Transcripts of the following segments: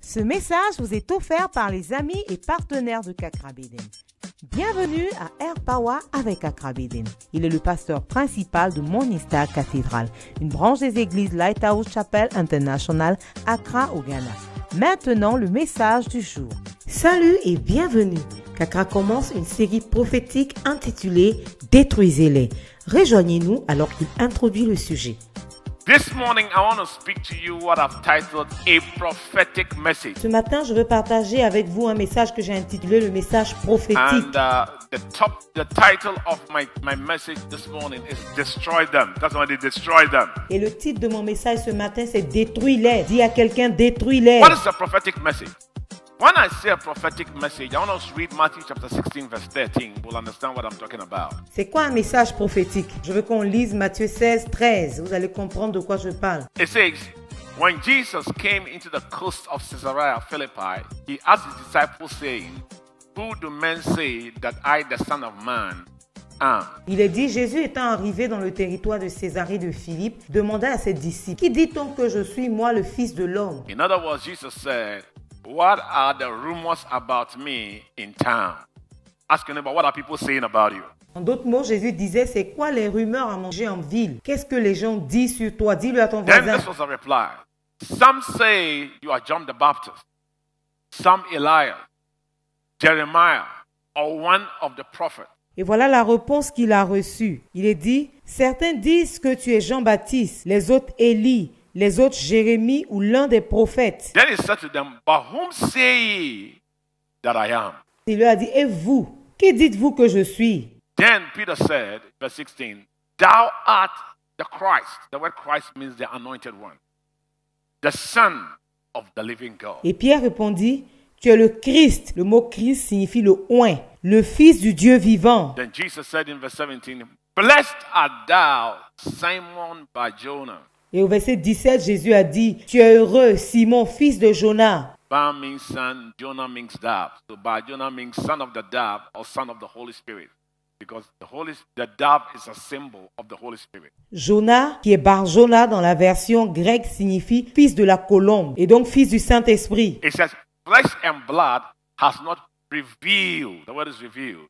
Ce message vous est offert par les amis et partenaires de Kakra Beden. Bienvenue à Air Power avec Kakra Beden. Il est le pasteur principal de Morning Star Cathedral, une branche des églises Lighthouse Chapel International, Accra au Ghana. Maintenant, le message du jour. Salut et bienvenue. Kakra commence une série prophétique intitulée « Détruisez-les ». Rejoignez-nous alors qu'il introduit le sujet. This morning, I want to speak to you what I've titled a prophetic message. Ce matin, je veux partager avec vous un message que j'ai intitulé le message prophétique. And the title of my message this morning is Destroy Them. That's why they destroy them. Et le titre de mon message ce matin, c'est Détruis-les. Dis à quelqu'un, détruis-les. What is a prophetic message? When I say a prophetic message, I want us to read Matthew chapter 16 verse 13. We'll understand what I'm talking about. C'est quoi un message prophétique? Je veux qu'on lise Matthieu 16, 13. Vous allez comprendre de quoi je parle. It says, when Jesus came into the coast of Caesarea Philippi, he asked his disciples saying, who do men say that I, the Son of Man, am? Il est dit, Jésus étant arrivé dans le territoire de Césarée de Philippe, demanda à ses disciples, qui dit-on que je suis, moi, le Fils de l'homme? In other words, Jesus said, what are the rumors about me in town? Ask your neighbor, what are people saying about you? En d'autres mots, Jésus disait, c'est quoi les rumeurs à manger en ville? Qu'est-ce que les gens disent sur toi? Dis-le à ton Then voisin. this was a reply. Some say you are John the Baptist, some Elias, Jeremiah, or one of the prophets. Et voilà la réponse qu'il a reçue. Il est dit, certains disent que tu es Jean-Baptiste, les autres Élie, les autres Jérémie ou l'un des prophètes. Then he said to them, but whom say ye that I am? Il lui a dit, et vous, qui dites-vous que je suis? Then Peter said, verse 16, thou art the Christ. The word Christ means the anointed one, the Son of the living God. Et Pierre répondit, tu es le Christ. Le mot Christ signifie le oint, le Fils du Dieu vivant. Then Jesus said in verse 17, blessed art thou, Simon Bar-Jonah. Et au verset 17, Jésus a dit, tu es heureux, Simon, fils de Jonas. Bar means son, Jonah means dove. So Bar-Jonah means son of the dove or son of the Holy Spirit. Because the dove is a symbol of the Holy Spirit. Jonas, qui est Bar-Jonah dans la version grecque, signifie fils de la colombe et donc fils du Saint-Esprit. It says, flesh and blood has not revealed, the word is revealed,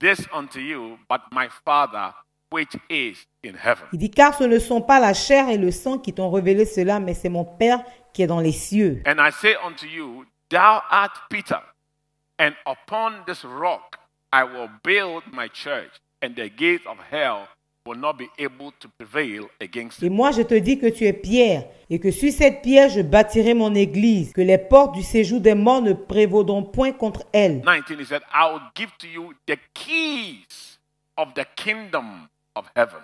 this unto you, but my Father which is in heaven. Il dit, car ce ne sont pas la chair et le sang qui t'ont révélé cela, mais c'est mon Père qui est dans les cieux. And I say unto you, thou art Peter, and upon this rock I will build my church, and the gates of hell will not be able to prevail against Et it. moi je te dis que tu es Pierre, et que sur cette pierre je bâtirai mon église, que les portes du séjour des morts ne prévaudront point contre elle. 19, he said, I will give to you the keys of the kingdom of heaven.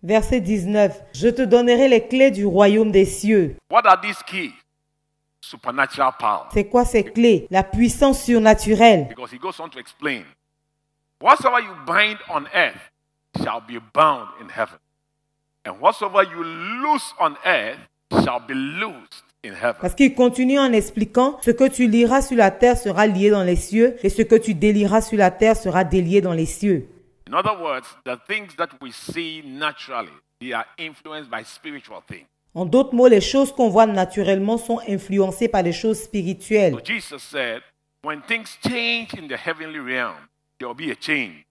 Verset 19, je te donnerai les clés du royaume des cieux. What are these keys? Supernatural power. C'est quoi ces clés? La puissance surnaturelle. Because he goes on to explain, whatsoever you bind on earth shall be bound in heaven, and whatsoever you loose on earth shall be loosed in heaven. Parce qu'il continue en expliquant, ce que tu lieras sur la terre sera lié dans les cieux, et ce que tu délieras sur la terre sera délié dans les cieux. In other words, the things that we see naturally, they are influenced by spiritual things. En d'autres mots, les choses qu'on voit naturellement sont influencées par les choses spirituelles. So Jesus said, when things change in the heavenly realm, there will be a change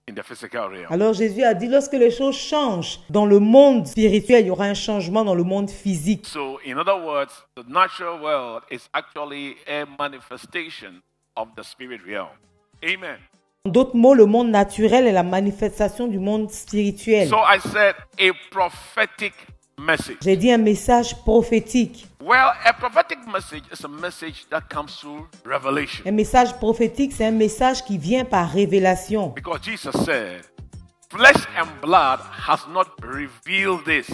in the physical realm. Alors Jésus a dit, lorsque les choses changent dans le monde spirituel, il y aura un changement dans le monde physique. So, in other words, the natural world is actually a manifestation of the spirit realm. Amen. En d'autres mots, le monde naturel est la manifestation du monde spirituel. So I said a prophetic message. J'ai dit un message prophétique. Well, a prophetic message is a message that comes through revelation. Un message prophétique, c'est un message qui vient par révélation. Because Jesus said, flesh and blood has not revealed this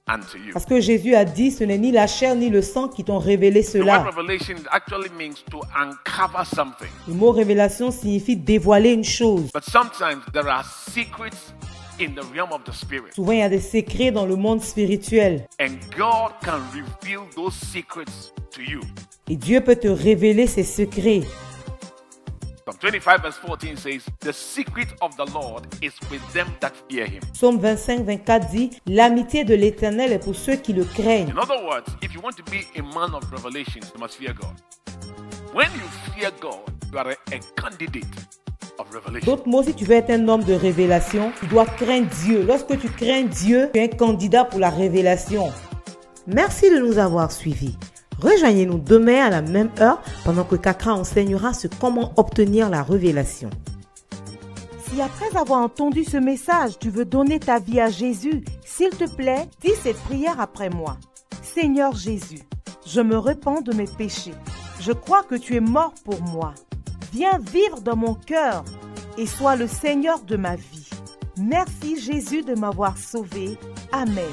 unto you. Parce que Jésus a dit, ce n'est ni la chair ni le sang qui t'ont révélé The word cela. revelation actually means to uncover something. Le mot révélation signifie dévoiler une chose. But sometimes there are secrets in the realm of the spirit. Souvent, il y a des secrets dans le monde spirituel. And God can reveal those secrets to you. Et Dieu peut te révéler ses secrets. Some 25 verse 14 says, the secret of the Lord is with them that fear him. Psaume 25, 24 dit, l'amitié de l'Éternel est pour ceux qui le craignent. In other words, if you want to be a man of revelation, you must fear God. When you fear God, you are a candidate of revelation. D'autres mots, si tu veux être un homme de révélation, tu dois craindre Dieu. Lorsque tu crains Dieu, tu es un candidat pour la révélation. Merci de nous avoir suivis. Rejoignez-nous demain à la même heure pendant que Kakra enseignera sur comment obtenir la révélation. Si après avoir entendu ce message, tu veux donner ta vie à Jésus, s'il te plaît, dis cette prière après moi. Seigneur Jésus, je me repens de mes péchés. Je crois que tu es mort pour moi. Viens vivre dans mon cœur et sois le Seigneur de ma vie. Merci Jésus de m'avoir sauvé. Amen.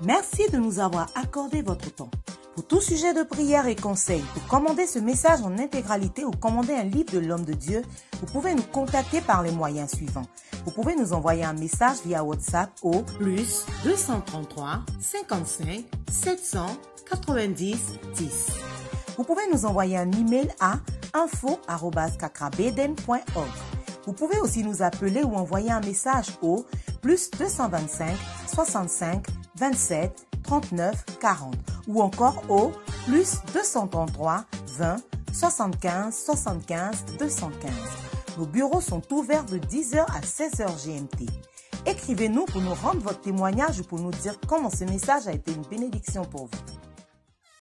Merci de nous avoir accordé votre temps. Pour tout sujet de prière et conseil, pour commander ce message en intégralité ou commander un livre de l'homme de Dieu, vous pouvez nous contacter par les moyens suivants. Vous pouvez nous envoyer un message via WhatsApp au plus 233 55 790 10. Vous pouvez nous envoyer un email à info@kakrabeden.org. Vous pouvez aussi nous appeler ou envoyer un message au plus 225 65 27 39 40 ou encore au plus 233 20 75 75 215. Nos bureaux sont ouverts de 10h à 16h GMT. Écrivez-nous pour nous rendre votre témoignage ou pour nous dire comment ce message a été une bénédiction pour vous.